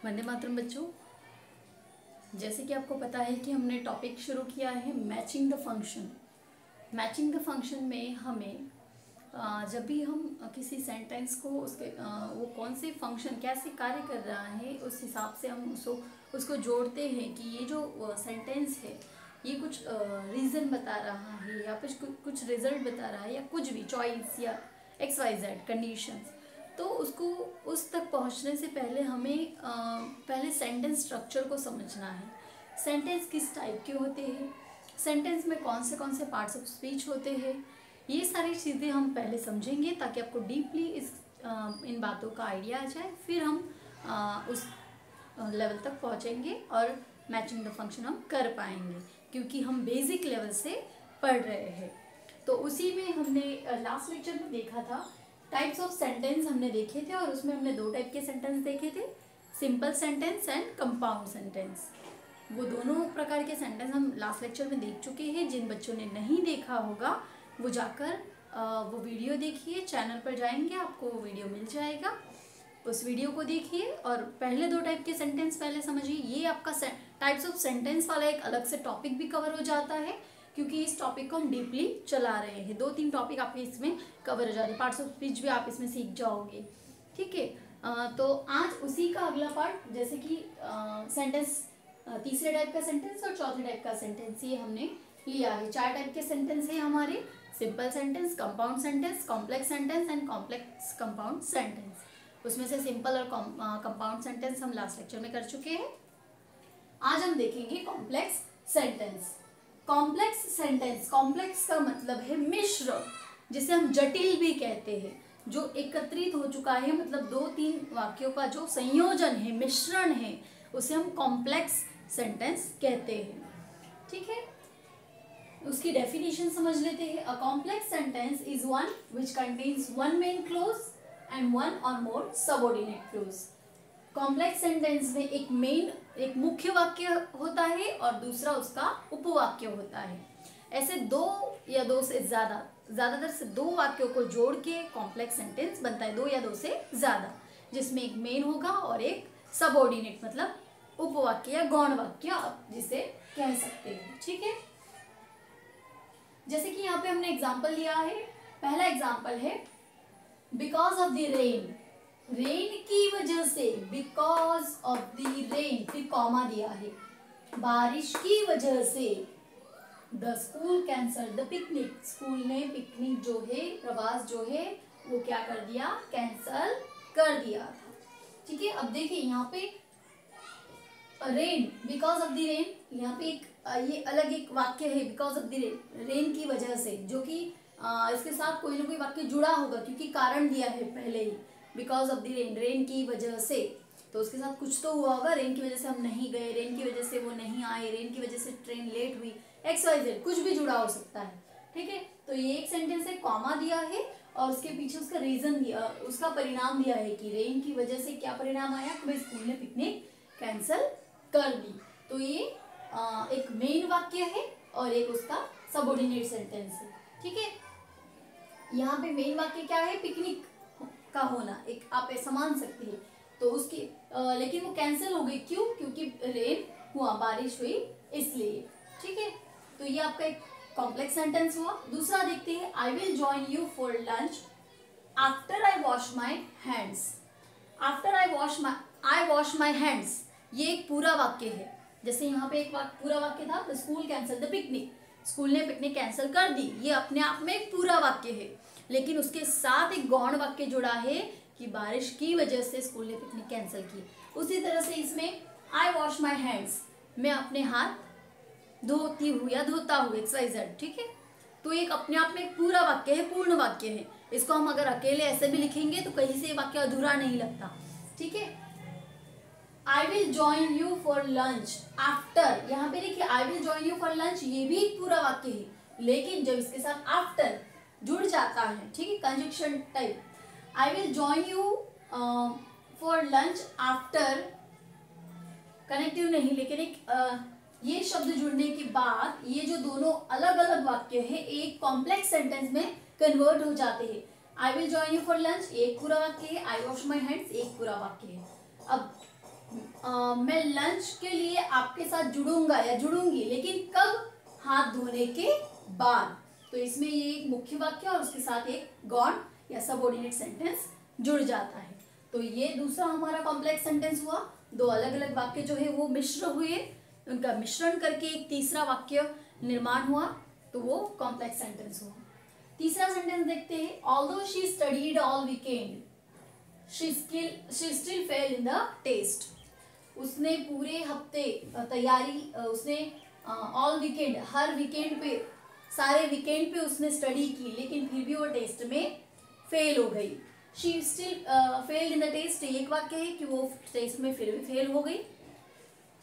वंदे मातरम बच्चों। जैसे कि आपको पता है कि हमने टॉपिक शुरू किया है matching the function. Matching the function में हमें जब भी हम किसी सेंटेंस को उसके वो कौन से फंक्शन कैसे कार्य कर रहा है उस हिसाब से हम उसको जोड़ते हैं कि ये जो सेंटेंस है ये कुछ रीज़न बता रहा है या फिर कुछ रिजल्ट बता रहा है या कुछ भी चॉइस या XYZ कंडीशंस। तो उसको उस तक पहुंचने से पहले हमें पहले सेंटेंस स्ट्रक्चर को समझना है। सेंटेंस किस टाइप के होते हैं, सेंटेंस में कौन से पार्ट्स ऑफ स्पीच होते हैं, ये सारी चीज़ें हम पहले समझेंगे ताकि आपको डीपली इन बातों का आइडिया आ जाए। फिर हम उस लेवल तक पहुंचेंगे और मैचिंग द फंक्शन हम कर पाएंगे, क्योंकि हम बेसिक लेवल से पढ़ रहे हैं। तो उसी में हमने लास्ट लेक्चर में देखा था टाइप्स ऑफ सेंटेंस हमने देखे थे, और उसमें हमने 2 टाइप के सेंटेंस देखे थे, simple sentence and compound sentence. वो दोनों प्रकार के सेंटेंस हम लास्ट लेक्चर में देख चुके हैं। जिन बच्चों ने नहीं देखा होगा वो जाकर वो वीडियो देखिए, चैनल पर जाएंगे आपको वो वीडियो मिल जाएगा, उस वीडियो को देखिए और पहले 2 टाइप के सेंटेंस पहले समझिए। ये आपका टाइप्स ऑफ सेंटेंस वाला एक अलग से टॉपिक भी कवर हो जाता है, क्योंकि इस टॉपिक को हम डीपली चला रहे हैं। 2-3 टॉपिक आपके इसमें कवर हो जाते हैं, पार्ट्स ऑफ स्पीच भी आप इसमें सीख जाओगे। ठीक है, तो आज उसी का अगला पार्ट, जैसे कि सेंटेंस तीसरे टाइप का सेंटेंस और चौथे टाइप का सेंटेंस, ये हमने लिया है। 4 टाइप के सेंटेंस है हमारे, simple sentence, compound sentence, complex sentence and complex compound sentence. उसमें से सिंपल और कंपाउंड सेंटेंस हम लास्ट लेक्चर में कर चुके हैं। आज हम देखेंगे complex sentence. Complex sentence, complex का मतलब है मिश्र, जिसे हम जटिल भी कहते हैं, जो एकत्रित हो चुका है, मतलब 2-3 वाक्यों का जो संयोजन है, मिश्रण है, उसे हम कॉम्प्लेक्स सेंटेंस कहते हैं। ठीक है, उसकी डेफिनेशन समझ लेते हैं। A complex sentence is one which contains one main clause and one और मोर सबऑर्डिनेट क्लॉज। कॉम्प्लेक्स सेंटेंस में एक मुख्य वाक्य होता है और दूसरा उसका उपवाक्य होता है। ऐसे 2 या 2 से ज्यादातर से 2 वाक्यों को जोड़ के कॉम्प्लेक्स सेंटेंस बनता है, 2 या 2 से ज्यादा, जिसमें एक मेन होगा और एक सबऑर्डिनेट, मतलब उपवाक्य या गौण वाक्य आप जिसे कह सकते हैं। ठीक है, जैसे कि यहाँ पे हमने एग्जाम्पल लिया है। पहला एग्जाम्पल है because of the rain, rain की वजह से, बिकॉज ऑफ द रेन, फिर कॉमा दिया है, बारिश की वजह से, the school cancel the picnic, school ने पिकनिक जो है, प्रवास जो है, वो क्या कर दिया, कैंसल कर दिया था। ठीक है, अब देखिए यहाँ पे rain, because of the rain, यहाँ पे एक ये अलग एक वाक्य है, because of the rain, rain की वजह से, जो कि इसके साथ कोई ना कोई वाक्य जुड़ा होगा, क्योंकि कारण दिया है पहले ही, because of the rain, rain की वजह से, तो उसके साथ कुछ तो हुआ होगा। रेन की वजह से हम नहीं गए, रेन की वजह से वो नहीं आए, रेन की वजह से ट्रेन लेट हुई, XYZ कुछ भी जुड़ा हो सकता है। ठीक है, तो ये एक सेंटेंस है, कॉमा दिया है और उसके पीछे उसका रीजन दिया, उसका परिणाम दिया है कि रेन की वजह से क्या परिणाम आया, कि स्कूल ने पिकनिक कैंसल कर दी। तो ये एक मेन वाक्य है और एक उसका सबऑर्डिनेट सेंटेंस है। ठीक है, यहाँ पे मेन वाक्य क्या है, पिकनिक का होना, एक आप ऐसा मान सकते हैं। तो उसकी लेकिन वो कैंसिल हो गई, क्यों, क्योंकि रेन हुआ, बारिश हुई, इसलिए। ठीक है, तो ये आपका एक कॉम्प्लेक्स सेंटेंस हुआ। दूसरा देखते हैं, I will join you for lunch after I wash my hands. After I wash my hands, ये एक पूरा वाक्य है। जैसे यहाँ पे एक पूरा वाक्य था, the school cancel the picnic, school ने पिकनिक कैंसिल कर दी, ये अपने आप में एक पूरा वाक्य है, लेकिन उसके साथ एक गौण वाक्य जुड़ा है कि बारिश की वजह से स्कूल ने पिकनिक कैंसिल की। उसी तरह से इसमें आई वॉश माई हैंड्स, मैं अपने हाथ धोती हूँ या धोता हूँ, XYZ। ठीक है, तो एक अपने आप में एक पूरा वाक्य है, पूर्ण वाक्य है। इसको हम अगर अकेले ऐसे भी लिखेंगे तो कहीं से वाक्य अधूरा नहीं लगता। ठीक है, I will join you for lunch after, यहाँ पे देखिए I will join you for lunch, ये भी एक पूरा वाक्य है, लेकिन जब इसके साथ आफ्टर जुड़ जाता है, ठीक है, conjunction type, I will join you for lunch after, connective नहीं, लेकिन एक ये शब्द जुड़ने के बाद ये जो दोनों अलग अलग वाक्य है एक कॉम्प्लेक्स सेंटेंस में कन्वर्ट हो जाते हैं। I will join you for lunch एक पूरा वाक्य है, आई वॉश माई हैंड्स एक पूरा वाक्य है। अब मैं लंच के लिए आपके साथ जुड़ूंगा या जुड़ूंगी, लेकिन कब? हाथ धोने के बाद। तो इसमें ये एक मुख्य वाक्य और उसके साथ एक गौण या सबऑर्डिनेट सेंटेंस जुड़ जाता है। तो ये दूसरा हमारा कॉम्प्लेक्स सेंटेंस हुआ। दो अलग अलग वाक्य जो है वो मिश्र हुए, उनका मिश्रण करके एक तीसरा वाक्य निर्माण हुआ, तो वो कॉम्प्लेक्स सेंटेंस हुआ। तीसरा सेंटेंस देखते हैं। Although she studied all weekend she still fail in the test. उसने पूरे हफ्ते तैयारी, उसने ऑल वीकेंड, हर वीकेंड पे, सारे वीकेंड पे उसने स्टडी की, लेकिन फिर भी वो टेस्ट में फेल हो गई। She still fail in the test, एक वाक्य है कि वो टेस्ट में फिर भी फेल हो गई।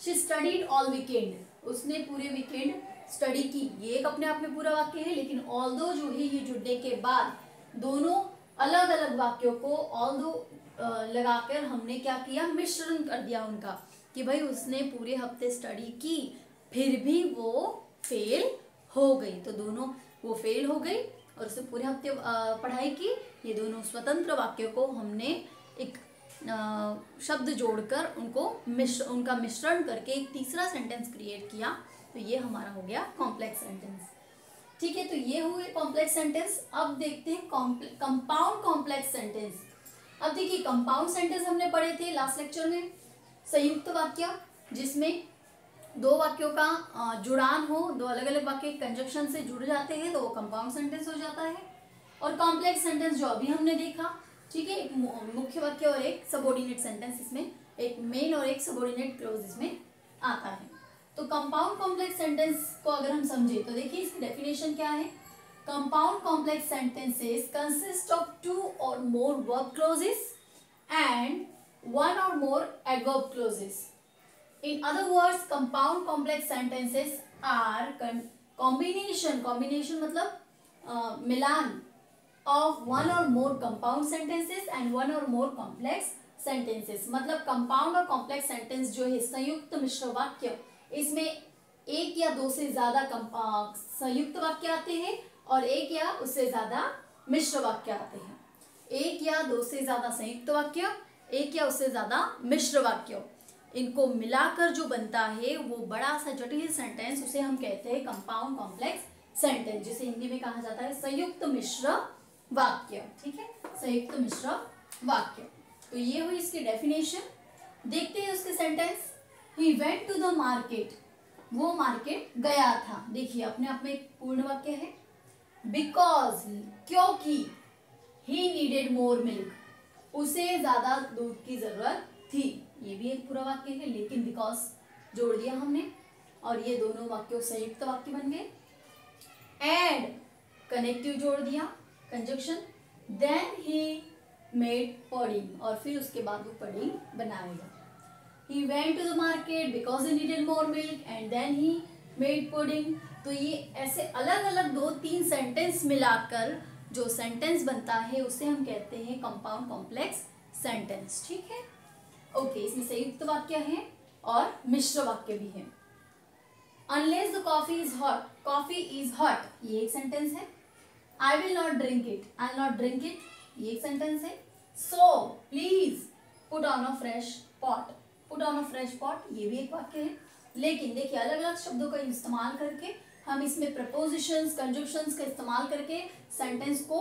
शी स्टडीड ऑल वीकेंड, उसने पूरे वीकेंड स्टडी की, ये एक अपने आप में पूरा वाक्य है। लेकिन ऑल्दो जो है ये जुड़ने के बाद दोनों अलग अलग वाक्यों को ऑल्दो लगाकर हमने क्या किया, मिश्रण कर दिया उनका, कि भाई उसने पूरे हफ्ते स्टडी की फिर भी वो फेल हो गई। तो दोनों, वो फेल हो गई और उसने पूरे हफ्ते पढ़ाई की, ये दोनों स्वतंत्र वाक्यों को हमने एक शब्द जोड़कर उनका मिश्रण करके एक तीसरा सेंटेंस क्रिएट किया। तो ये हमारा हो गया कॉम्प्लेक्स सेंटेंस। ठीक है, तो ये हुए कॉम्प्लेक्स सेंटेंस। अब देखते हैं कंपाउंड कॉम्प्लेक्स सेंटेंस। अब देखिए, कंपाउंड सेंटेंस हमने पढ़े थे लास्ट लेक्चर में, संयुक्त वाक्य जिसमें दो वाक्यों का जुड़ान हो, दो अलग अलग वाक्य कंजक्शन से जुड़ जाते हैं, तो वो कंपाउंड सेंटेंस हो जाता है। और कॉम्प्लेक्स सेंटेंस जो अभी हमने देखा, ठीक है, एक मुख्य वाक्य और एक सबऑर्डिनेट सेंटेंस, इसमें एक मेन और एक सबऑर्डिनेट क्लॉज इसमें आता है। तो कंपाउंड कॉम्प्लेक्स सेंटेंस को अगर हम समझे तो देखिए इसकी डेफिनेशन क्या है। Compound complex sentences consist of 2 or more verb clauses and 1 or more adverb clauses. In other words, compound complex sentences are combination मतलब मिलान of 1 or more compound sentences and 1 or more complex sentences। मतलब compound और complex sentence जो है संयुक्त मिश्र वाक्य, इसमें एक या दो से ज्यादा संयुक्त वाक्य आते हैं और एक या उससे ज्यादा मिश्र वाक्य आते हैं। एक या दो से ज्यादा संयुक्त वाक्य, एक या उससे ज्यादा मिश्र वाक्य, इनको मिलाकर जो बनता है वो बड़ा सा जटिल सेंटेंस, उसे हम कहते हैं कंपाउंड कॉम्प्लेक्स सेंटेंस, जिसे हिंदी में कहा जाता है संयुक्त मिश्र वाक्य। ठीक है, संयुक्त मिश्र वाक्य। तो ये हुई इसकी डेफिनेशन। देखते हैं उसके sentence. He went to the market, वो मार्केट गया था। देखिए अपने आप में एक पूर्ण वाक्य है। Because, क्योंकि, he needed more milk, उसे ज्यादा दूध की जरूरत थी, ये भी एक पूरा वाक्य है, लेकिन बिकॉज जोड़ दिया हमने और ये दोनों वाक्यों संयुक्त वाक्य बन गए। एड, कनेक्टिव जोड़ दिया, conjunction. Then he made pudding, और फिर उसके बाद वो पुडिंग बनाएगा। He went to the market because he needed more milk and then he made pudding। तो ये ऐसे अलग अलग 2-3 सेंटेंस मिलाकर जो सेंटेंस बनता है उसे हम कहते हैं कंपाउंड कॉम्प्लेक्स सेंटेंस। ठीक है, ओके, इसमें संयुक्त वाक्य है और मिश्र वाक्य भी है। Unless the coffee is hot, coffee is hot, ये एक सेंटेंस है। I will not drink it, I'll not drink it, ये एक सेंटेंस है। So please put on a fresh pot, put on a fresh pot, ये भी एक वाक्य है। लेकिन देखिए अलग अलग शब्दों का इस्तेमाल करके हम इसमें प्रपोजिशंस, कंजक्शंस का इस्तेमाल करके सेंटेंस को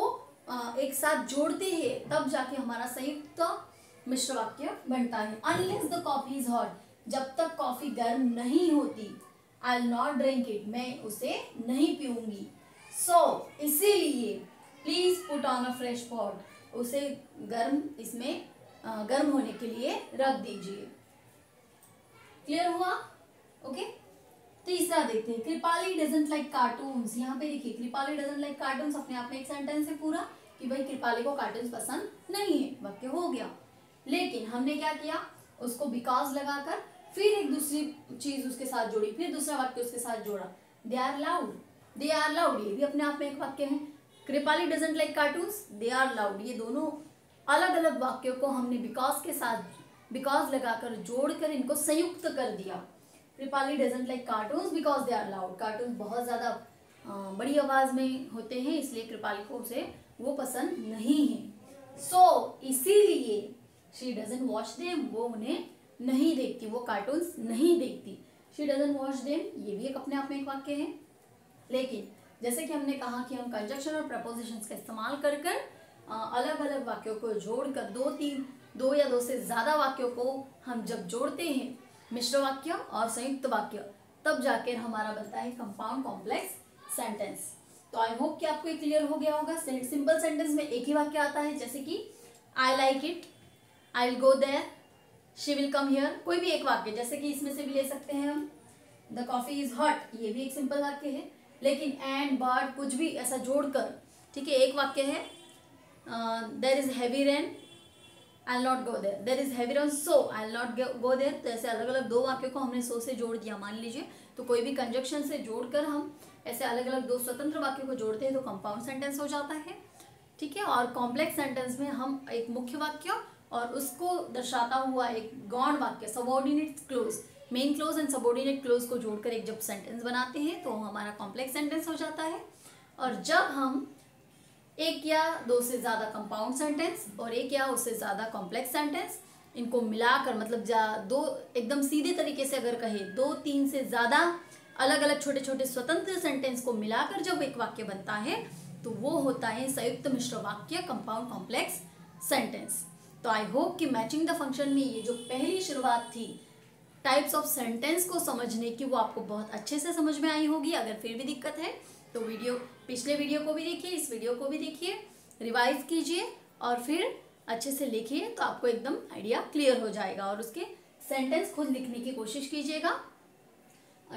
एक साथ जोड़ते हैं, तब जाके हमारा संयुक्त मिश्र वाक्य बनता है। Unless the coffee is hot, जब तक कॉफी गर्म नहीं होती, आई विल नॉट ड्रिंक इट, मैं उसे नहीं पीऊंगी। सो इसीलिए please put on a fresh pot, उसे गर्म, इसमें गर्म होने के लिए रख दीजिए। क्लियर हुआ? ओके, तीसरा देखते हैं। Kripali doesn't like cartoons. यहाँ पे देखिए कृपाली डजंट लाइक कार्टून्स अपने आप में एक सेंटेंस है पूरा, कि भाई कृपाली को कार्टून्स पसंद नहीं है, वाक्य हो गया। लेकिन हमने क्या किया, उसको बिकॉज लगाकर फिर एक दूसरी चीज उसके साथ जोड़ी, फिर दूसरा वाक्य उसके साथ जोड़ा। They are loud, they are loud, ये भी अपने आप में एक वाक्य है। Kripali doesn't like cartoons, they are loud, ये दोनों अलग अलग वाक्यों को हमने बिकॉज के साथ बिकॉज लगाकर जोड़कर इनको संयुक्त कर दिया। Kripali doesn't like cartoons because they are loud, cartoon बहुत ज्यादा बड़ी आवाज में होते हैं, इसलिए कृपाली को उसे वो पसंद नहीं है। सो इसीलिए शी डजंट वॉच देम, वो उन्हें नहीं देखती, वो कार्टून्स नहीं देखती। शी डजंट वॉच देम, ये भी एक अपने आप में एक वाक्य है। लेकिन जैसे कि हमने कहा कि हम कंजक्शन और प्रपोजिशंस का इस्तेमाल कर कर अलग अलग वाक्यों को जोड़कर दो या दो से ज़्यादा वाक्यों को हम जब जोड़ते हैं, मिश्र वाक्य और संयुक्त वाक्य, तब जाकर हमारा बनता है कंपाउंड कॉम्प्लेक्स सेंटेंस। तो आई होप कि आपको ये क्लियर हो गया होगा। सिंपल सेंटेंस में एक ही वाक्य आता है, जैसे कि I like it, I will go there, she will come here, कोई भी एक वाक्य, जैसे कि इसमें से भी ले सकते हैं हम, द कॉफी इज हॉट, ये भी एक सिंपल वाक्य है। लेकिन एंड बट कुछ भी ऐसा जोड़कर, ठीक है, एक वाक्य है, there is heavy rain, I will not go there, there is heavy rain so I will not go there. तो ऐसे अलग अलग दो वाक्यों को हमने सो से जोड़ दिया मान लीजिए। तो कोई भी कंजक्शन से जोड़कर हम ऐसे अलग अलग दो स्वतंत्र वाक्यों को जोड़ते हैं तो कंपाउंड सेंटेंस हो जाता है, ठीक है। और कॉम्प्लेक्स सेंटेंस में हम एक मुख्य वाक्य और उसको दर्शाता हुआ एक गौण वाक्य, subordinate close, main close and subordinate close को जोड़कर एक जब सेंटेंस बनाते हैं तो हमारा कॉम्प्लेक्स सेंटेंस हो जाता है। और जब हम एक या दो से ज़्यादा कंपाउंड सेंटेंस और एक या उससे ज़्यादा कॉम्प्लेक्स सेंटेंस, इनको मिलाकर, मतलब दो एकदम सीधे तरीके से अगर कहे, दो तीन से ज़्यादा अलग अलग छोटे छोटे स्वतंत्र सेंटेंस को मिलाकर जब एक वाक्य बनता है तो वो होता है संयुक्त मिश्र वाक्य, कंपाउंड कॉम्प्लेक्स सेंटेंस। तो आई होप कि मैचिंग द फंक्शन में ये जो पहली शुरुआत थी टाइप्स ऑफ सेंटेंस को समझने की, वो आपको बहुत अच्छे से समझ में आई होगी। अगर फिर भी दिक्कत है तो पिछले वीडियो को भी देखिए, इस वीडियो को भी देखिए, रिवाइज कीजिए और फिर अच्छे से लिखिए तो आपको एकदम आइडिया क्लियर हो जाएगा। और उसके सेंटेंस खुद लिखने की कोशिश कीजिएगा।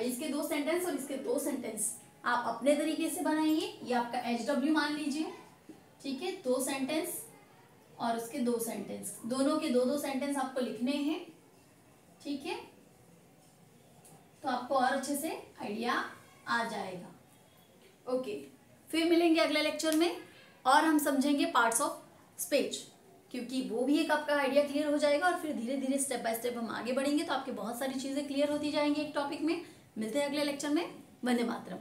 इसके दो सेंटेंस और इसके दो सेंटेंस आप अपने तरीके से बनाइए। ये आपका HW मान लीजिए, ठीक है। दो सेंटेंस और उसके दो सेंटेंस, दोनों के दो दो सेंटेंस आपको लिखने हैं, ठीक है। तो आपको और अच्छे से आइडिया आ जाएगा। ओके, फिर मिलेंगे अगले लेक्चर में और हम समझेंगे पार्ट्स ऑफ स्पीच, क्योंकि वो भी एक आपका आइडिया क्लियर हो जाएगा। और फिर धीरे धीरे स्टेप बाय स्टेप हम आगे बढ़ेंगे तो आपकी बहुत सारी चीज़ें क्लियर होती जाएंगी एक टॉपिक में। मिलते हैं अगले लेक्चर में। वंदे मातरम।